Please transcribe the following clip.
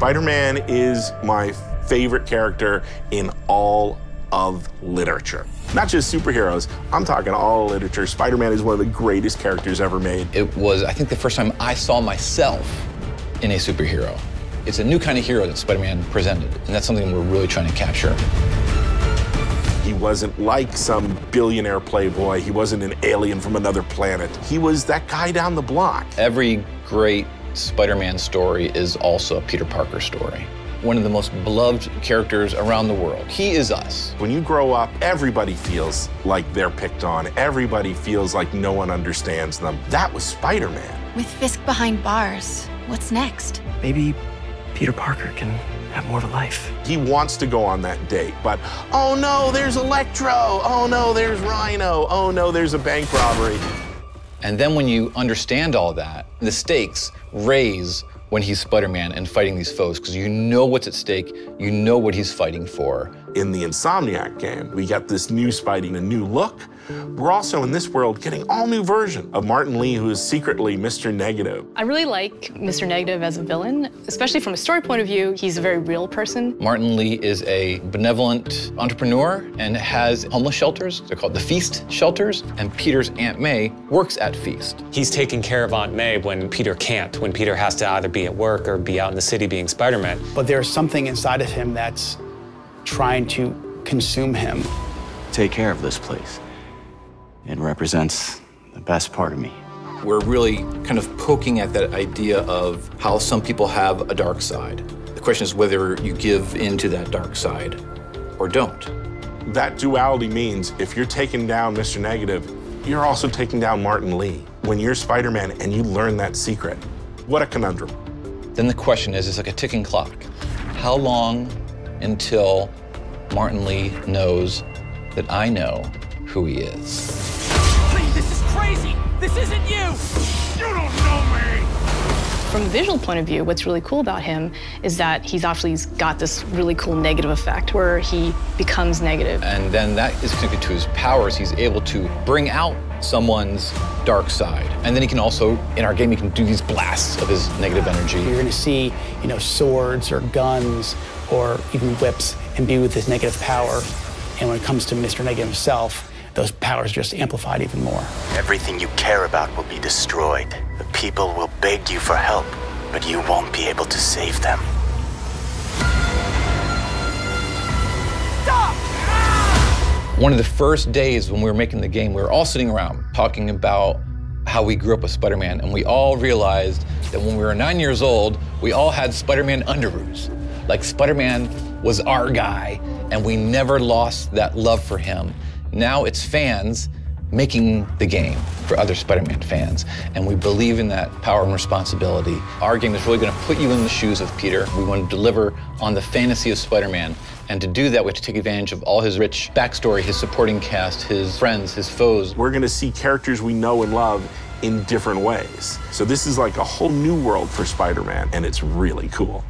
Spider-Man is my favorite character in all of literature. Not just superheroes, I'm talking all literature. Spider-Man is one of the greatest characters ever made. It was, I think, the first time I saw myself in a superhero. It's a new kind of hero that Spider-Man presented, and that's something we're really trying to capture. He wasn't like some billionaire playboy. He wasn't an alien from another planet. He was that guy down the block. Every great Spider-Man story is also a Peter Parker story. One of the most beloved characters around the world. He is us. When you grow up, everybody feels like they're picked on. Everybody feels like no one understands them. That was Spider-Man. With Fisk behind bars, what's next? Maybe Peter Parker can have more of a life. He wants to go on that date, but oh no, there's Electro. Oh no, there's Rhino. Oh no, there's a bank robbery. And then when you understand all that, the stakes raise when he's Spider-Man and fighting these foes, because you know what's at stake, you know what he's fighting for. In the Insomniac game, we got this new Spidey, a new look. We're also in this world getting all new version of Martin Lee, who is secretly Mr. Negative. I really like Mr. Negative as a villain, especially from a story point of view. He's a very real person. Martin Lee is a benevolent entrepreneur and has homeless shelters. They're called the Feast shelters. And Peter's Aunt May works at Feast. He's taking care of Aunt May when Peter can't, when Peter has to either be at work or be out in the city being Spider-Man. But there's something inside of him that's trying to consume him. Take care of this place. It represents the best part of me. We're really kind of poking at that idea of how some people have a dark side. The question is whether you give into that dark side or don't. That duality means if you're taking down Mr. Negative, you're also taking down Martin Lee. When you're Spider-Man and you learn that secret, what a conundrum. Then the question is, it's like a ticking clock. How long until Martin Lee knows that I know who he is? Please, this is crazy! This isn't you! You don't know me! From a visual point of view, what's really cool about him is that he's actually got this really cool negative effect where he becomes negative. And then that is connected to his powers. He's able to bring out someone's dark side. And then he can also, in our game, he can do these blasts of his negative energy. You're gonna see, swords or guns or even whips imbued with this negative power. And when it comes to Mr. Negative himself, those powers just amplified even more. Everything you care about will be destroyed. The people will beg you for help, but you won't be able to save them. Stop! One of the first days when we were making the game, we were all sitting around talking about how we grew up with Spider-Man, and we all realized that when we were 9 years old, we all had Spider-Man underoos. Like Spider-Man was our guy, and we never lost that love for him. Now it's fans making the game for other Spider-Man fans, and we believe in that power and responsibility. Our game is really going to put you in the shoes of Peter. We want to deliver on the fantasy of Spider-Man, and to do that, we have to take advantage of all his rich backstory, his supporting cast, his friends, his foes. We're going to see characters we know and love in different ways. So this is like a whole new world for Spider-Man, and it's really cool.